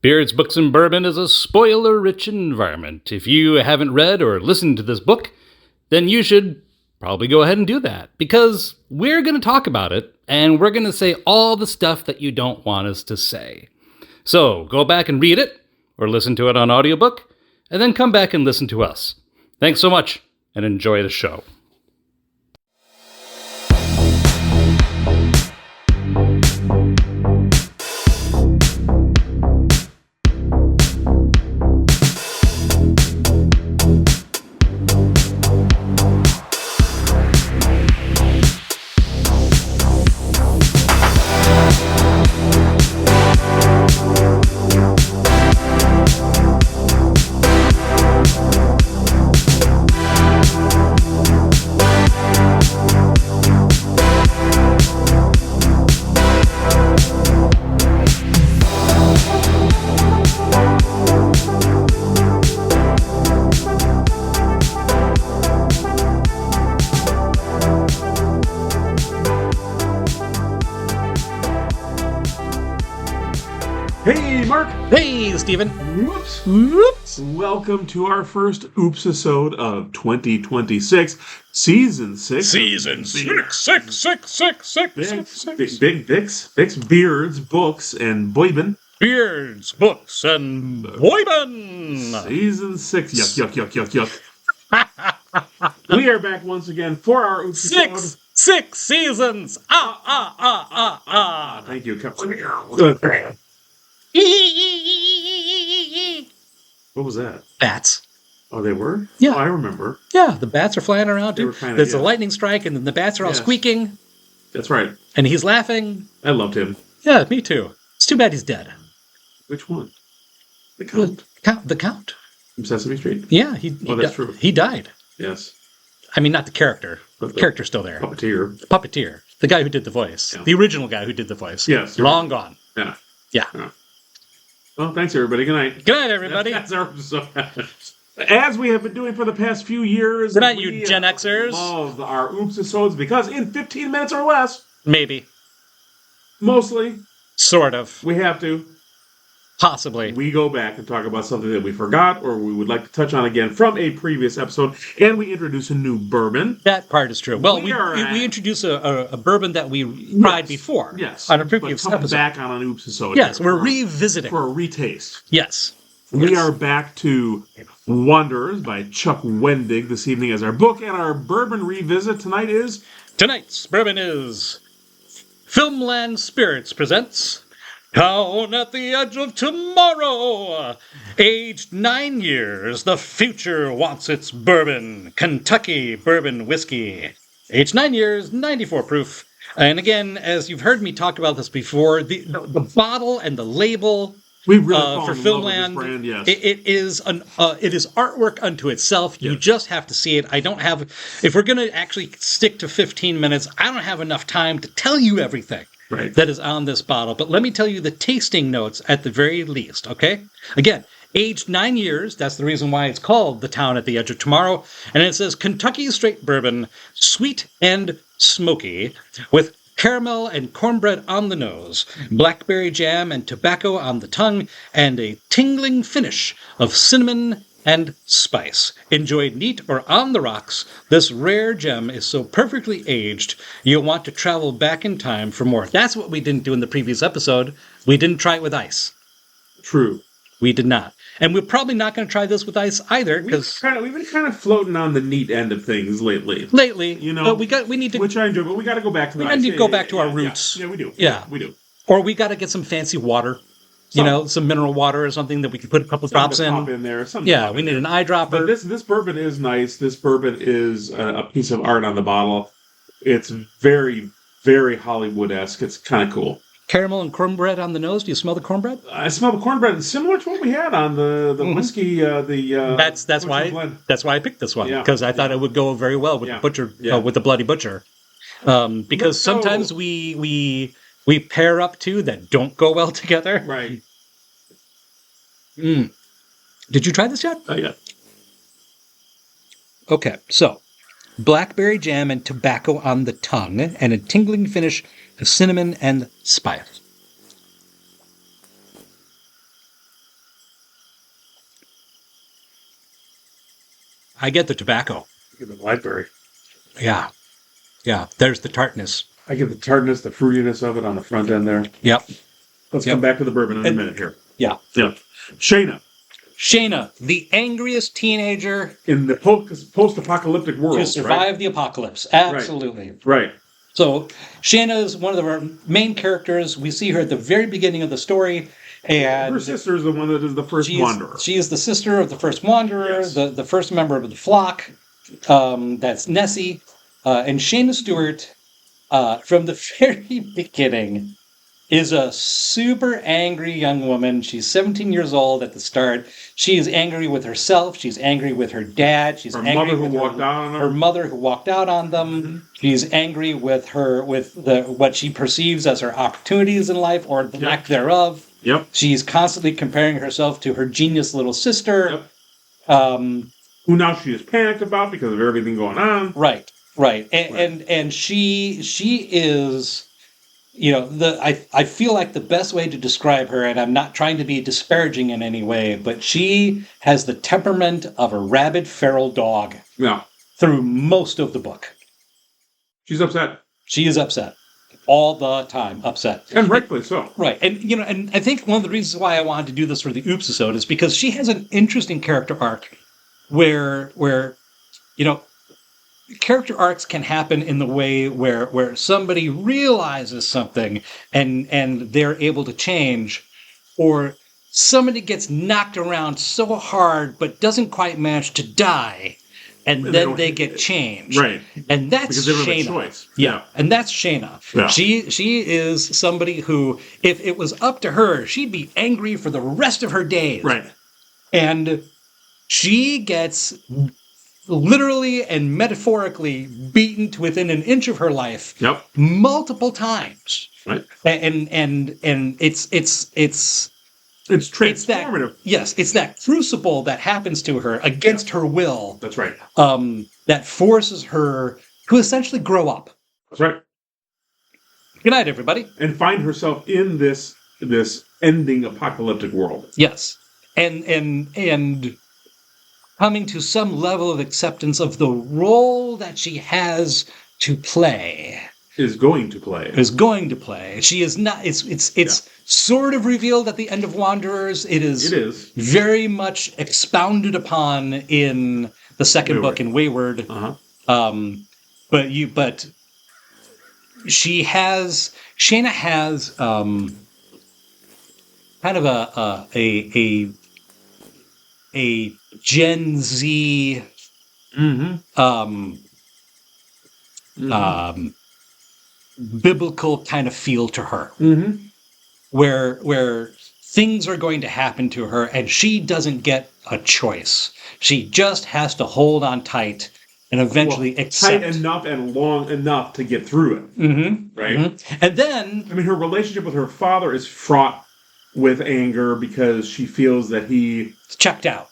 Beards, Books, and Bourbon is a spoiler-rich environment. If you haven't read or listened to this book, then you should probably go ahead and do that, because we're going to talk about it, and we're going to say all the stuff that you don't want us to say. So go back and read it, or listen to it on audiobook, and then come back and listen to us. Thanks so much, and enjoy the show. Hey, Mark. Hey, Stephen. Whoops. Welcome to our first Oopsisode of 2026, Season 6. Season 6. Big Vicks, Beards, Books, and Boybin. Beards, Books, and Boybin. Season 6. Yuck. We are back once again for our Oopsisode. Six seasons. Thank you. What was that? Bats. Oh, they were? Yeah. Oh, I remember. Yeah, the bats are flying around. There's a yeah. lightning strike, and then the bats are all squeaking. That's right. And he's laughing. I loved him. Yeah, me too. It's too bad he's dead. Which one? The Count? The Count. From Sesame Street? Yeah, that's true. He died. Yes. I mean, not the character. But the character's still there. Puppeteer. The guy who did the voice. Yeah. The original guy who did the voice. Yes. Long gone. Yeah. Yeah. Well, thanks, everybody. Good night. Good night, everybody. That's our episode. As we have been doing for the past few years. Good night, you Gen Xers. Love our Oopsisodes because in 15 minutes or less. Maybe. Mostly. Sort of. We have to. Possibly. We go back and talk about something that we forgot or we would like to touch on again from a previous episode, and we introduce a new bourbon. That part is true. Well, we introduce a bourbon that we tried before. Yes. On a previous episode. Back on an Oopsisode. Yes, we're revisiting. For a retaste. Yes. We are back to Wanderers by Chuck Wendig this evening as our book, and our bourbon revisit tonight is... Tonight's bourbon is... Filmland Spirits presents... Town at the Edge of Tomorrow. Aged 9 years, the future wants its bourbon. Kentucky bourbon whiskey. Aged 9 years, 94 proof. And again, as you've heard me talk about this before, the bottle and the label we really for Filmland, brand, yes. it is artwork unto itself. Yes. You just have to see it. I don't have, if we're going to actually stick to 15 minutes, I don't have enough time to tell you everything. Right. That is on this bottle. But let me tell you the tasting notes at the very least, okay? Again, aged 9 years. That's the reason why it's called The Town at the Edge of Tomorrow. And it says Kentucky straight bourbon, sweet and smoky, with caramel and cornbread on the nose, blackberry jam and tobacco on the tongue, and a tingling finish of cinnamon and spice. Enjoyed neat or on the rocks, this rare gem is so perfectly aged, you'll want to travel back in time for more. That's what we didn't do in the previous episode. We didn't try it with ice. True. We did not. And we're probably not going to try this with ice either, because we've been kind of floating on the neat end of things lately. You know, but we need to, which I enjoy, but we got to go back to the ice. We need to go back to our roots. Yeah, we do. Yeah, we do. Or we got to get some fancy water. Some mineral water or something that we can put a couple drops in. Pop in there. We need an eyedropper. But this bourbon is nice. This bourbon is a piece of art on the bottle. It's very, very Hollywood-esque. It's kind of cool. Caramel and cornbread on the nose. Do you smell the cornbread? I smell the cornbread. It's similar to what we had on the whiskey. That's why I picked this one, because I thought it would go very well with the butcher, with the Bloody Butcher. Because sometimes we pair up two that don't go well together. Right. Did you try this yet? Yeah. Okay, so blackberry jam and tobacco on the tongue, and a tingling finish of cinnamon and spice. I get the tobacco. I get the blackberry. Yeah. Yeah. There's the tartness. I get the tartness, the fruitiness of it on the front end there. Yep. Let's come back to the bourbon in a minute here. Yeah. Yeah. Shayna, the angriest teenager in the post-apocalyptic world, to survive the apocalypse. Absolutely. Right. So Shayna is one of our main characters. We see her at the very beginning of the story. And her sister is the one that is the first wanderer. She is the sister of the first wanderer, yes. the first member of the flock. That's Nessie. And Shayna Stewart, from the very beginning, is a super angry young woman. She's 17 years old at the start. She is angry with herself. She's angry with her dad. She's angry with her mother who walked out on them. Mm-hmm. She's angry with what she perceives as her opportunities in life or the lack thereof. Yep. She's constantly comparing herself to her genius little sister. Yep. Who now she is panicked about because of everything going on. Right. And she is, I feel like the best way to describe her, and I'm not trying to be disparaging in any way, but she has the temperament of a rabid feral dog. Yeah. Through most of the book. She's upset. She is upset. All the time upset. And rightfully so. Right. And I think one of the reasons why I wanted to do this for the Oopsisode is because she has an interesting character arc where character arcs can happen in the way where somebody realizes something and they're able to change, or somebody gets knocked around so hard but doesn't quite manage to die. And then they get changed. Right. And that's because they don't have a Shayna. Choice. Yeah. And that's Shayna. Yeah. She is somebody who, if it was up to her, she'd be angry for the rest of her days. Right. And she gets literally and metaphorically beaten to within an inch of her life. Yep. Multiple times. Right. And it's transformative. It's that crucible that happens to her against her will. That's right. That forces her to essentially grow up. That's right. Good night, everybody. And find herself in this ending apocalyptic world. Yes. And coming to some level of acceptance of the role that she has to play. Is going to play. She is not. It's sort of revealed at the end of Wanderers. It is very much expounded upon in the second book in Wayward. Uh-huh. But Shayna has kind of a Gen Z biblical kind of feel to her, where things are going to happen to her and she doesn't get a choice. She just has to hold on tight and eventually accept. Tight enough and long enough to get through it. Mm-hmm. Right? Mm-hmm. And then... her relationship with her father is fraught with anger because she feels that he... checked out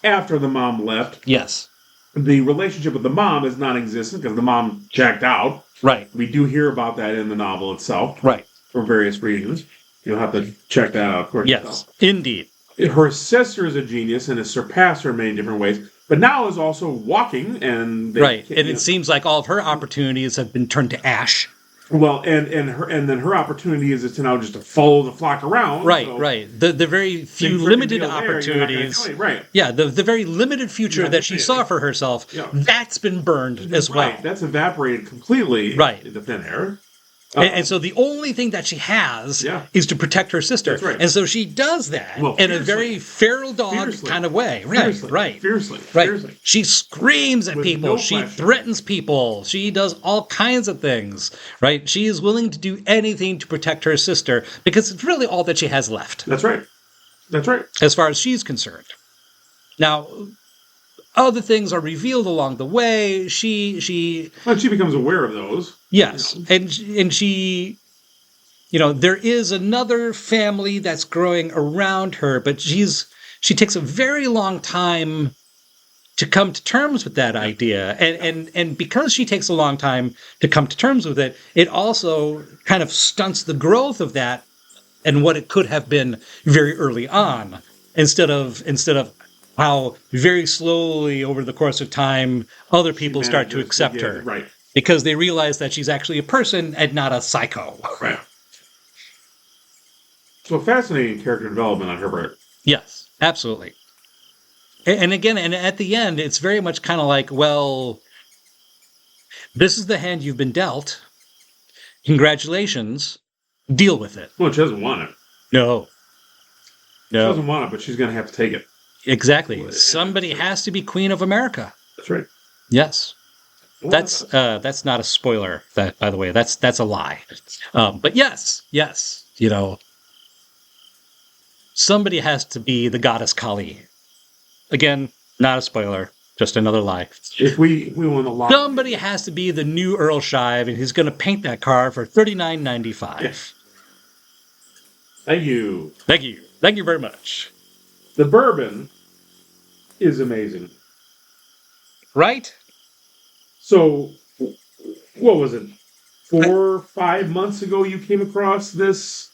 after the mom left. Yes. The relationship with the mom is non-existent because the mom checked out. Right. We do hear about that in the novel itself. Right. For various reasons. You'll have to check that out, of course. Yes, indeed. Her sister is a genius and has surpassed her in many different ways, but now is also walking and... it seems like all of her opportunities have been turned to ash. Well, and then her opportunity is to now just to follow the flock around. Right. The very few limited opportunities. Right. Yeah, the very limited future that she saw for herself, that's been burned as well. Right, that's evaporated completely in the thin air. And so the only thing that she has is to protect her sister. That's right. And so she does that in a very feral dog kind of way. Fiercely. She screams at people. She threatens people. She does all kinds of things. Right? She is willing to do anything to protect her sister because it's really all that she has left. That's right. As far as she's concerned. Now, other things are revealed along the way. She becomes aware of those. Yes, and she, there is another family that's growing around her, but she takes a very long time to come to terms with that idea, and because she takes a long time to come to terms with it, it also kind of stunts the growth of that, and what it could have been very early on, instead of how very slowly over the course of time, other people start to accept her. Right. Because they realize that she's actually a person and not a psycho. Right. So fascinating character development on her part. Yes, absolutely. And again, and at the end, it's very much kind of like, well, this is the hand you've been dealt. Congratulations. Deal with it. Well, she doesn't want it. No. She doesn't want it, but she's going to have to take it. Exactly. Somebody has to be Queen of America. That's right. Yes. That's not a spoiler. That, by the way, that's a lie. But yes, you know, somebody has to be the goddess Kali. Again, not a spoiler, just another lie. If we win the lottery, Somebody has to be the new Earl Shive, and he's going to paint that car for $39.95. Yes. Thank you. Thank you. Thank you very much. The bourbon is amazing. Right? So, what was it? 4 or 5 months ago, you came across this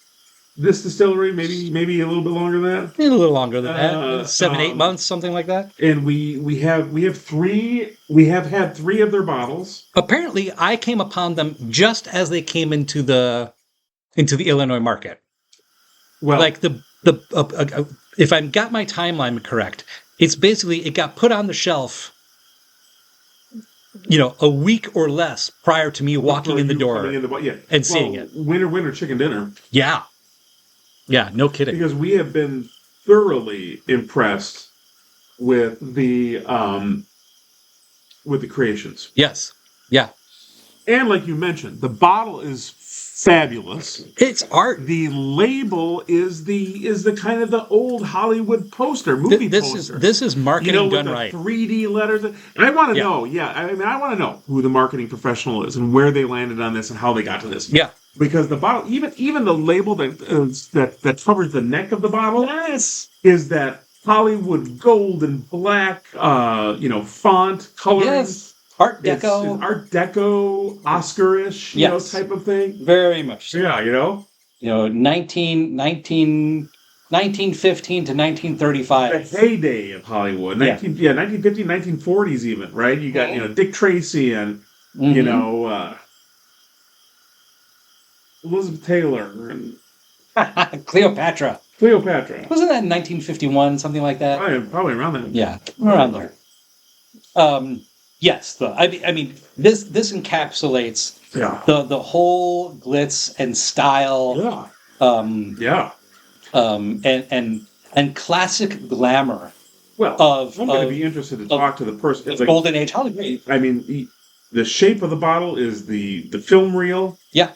distillery. Maybe a little bit longer than that. A little longer than that. 7, 8 months, something like that. And we have three. We have had 3 of their bottles. Apparently, I came upon them just as they came into the Illinois market. Well, Like if I got my timeline correct, it's basically it got put on the shelf, you know, a week or less prior to me walking in the door and seeing it. Winter chicken dinner. Yeah, no kidding. Because we have been thoroughly impressed with the creations. Yes, yeah. And like you mentioned, the bottle is fabulous. It's art. The label is the kind of the old Hollywood poster, movie poster. This is marketing done with right. 3D letters. And I want to know, I want to know who the marketing professional is and where they landed on this and how they got to this. Yeah. Because the bottle, even the label that covers the neck of the bottle, Yes, is that Hollywood gold and black, font coloring. Yes. Art Deco. It's Art Deco, Oscar-ish, type of thing. Very much so. Yeah, 1915 to 1935. The heyday of Hollywood. 1950, 1940s even, right? You got, Dick Tracy and, Elizabeth Taylor and... Cleopatra. Wasn't that in 1951, something like that? Probably around that. Yeah, around there. Yes, I mean, this encapsulates the whole glitz and style. And classic glamour. Well, I'm going to be interested to talk to the person. It's Golden Age Hollywood. I mean, the shape of the bottle is the film reel. Yeah.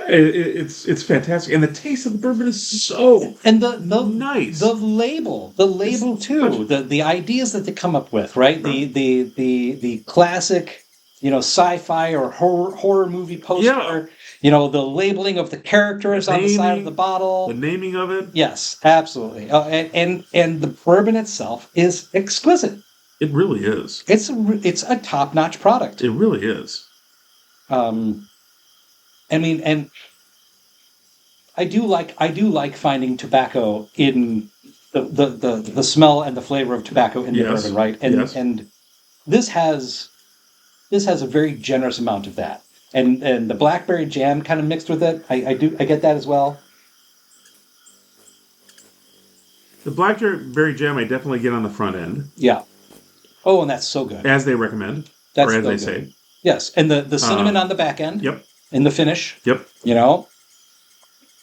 It's fantastic, and the taste of the bourbon is so nice. The label too. The ideas that they come up with, right? The classic, sci-fi or horror movie poster. Yeah. The labeling of the characters on the side of the bottle. The naming of it. Yes, absolutely. And the bourbon itself is exquisite. It really is. It's a top-notch product. It really is. I mean, and I do like finding tobacco in the smell and the flavor of tobacco in the bourbon, right? And this has a very generous amount of that, and the blackberry jam kind of mixed with it. I get that as well. The blackberry jam I definitely get on the front end. Yeah. Oh, and that's so good. As they recommend, or as they say. Yes, and the cinnamon on the back end. Yep. In the finish. Yep.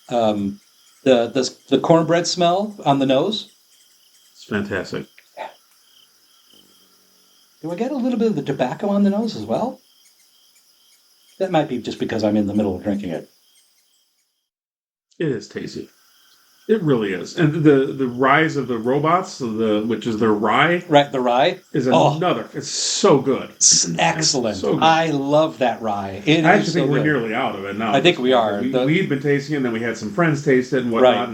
The cornbread smell on the nose. It's fantastic. Do I get a little bit of the tobacco on the nose as well? That might be just because I'm in the middle of drinking it. It is tasty. It really is. And the rise of the robots, which is their rye. Right, the rye. Is another. It's so good. It's excellent. So good. I love that rye. I actually think we're nearly out of it now. I think we are. We've been tasting it, and then we had some friends taste it and whatnot.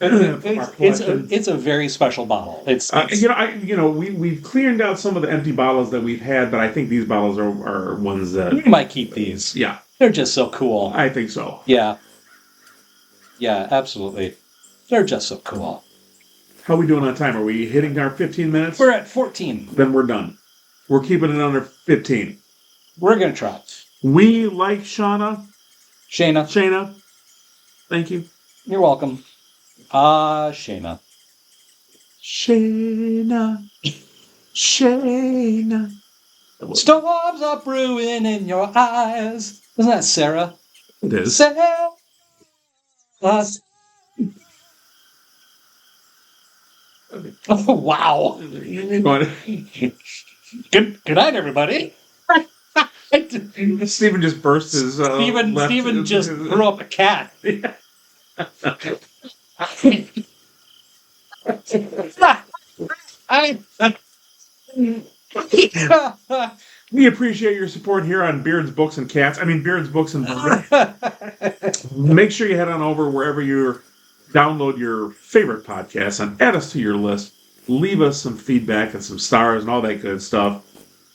Right. It's a very special bottle. We've cleared out some of the empty bottles that we've had, but I think these bottles are ones that... We might keep these. Yeah. They're just so cool. I think so. Yeah. Yeah, absolutely. They're just so cool. How are we doing on time? Are we hitting our 15 minutes? We're at 14. Then we're done. We're keeping it under 15. We're going to try. We like Shayna. Shayna. Thank you. You're welcome. Shayna. Shayna. Storms are brewing in your eyes. Isn't that Sarah? It is. Sarah. Oh, wow. Good night, everybody. Stephen just burst his. Stephen just threw up a cat. We appreciate your support here on Beards, Books, and Cats. Beards, Books, and Make sure you head on over wherever you download your favorite podcasts and add us to your list. Leave us some feedback and some stars and all that good stuff.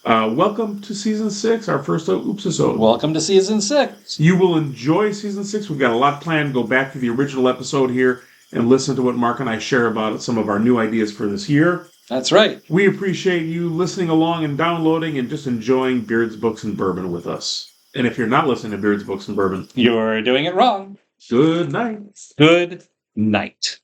Welcome to Season 6, our first Oopsisode. Welcome to Season 6. You will enjoy Season 6. We've got a lot planned. Go back to the original episode here and listen to what Mark and I share about some of our new ideas for this year. That's right. We appreciate you listening along and downloading and just enjoying Beards, Books, and Bourbon with us. And if you're not listening to Beards, Books, and Bourbon, you're doing it wrong. good night. Good night.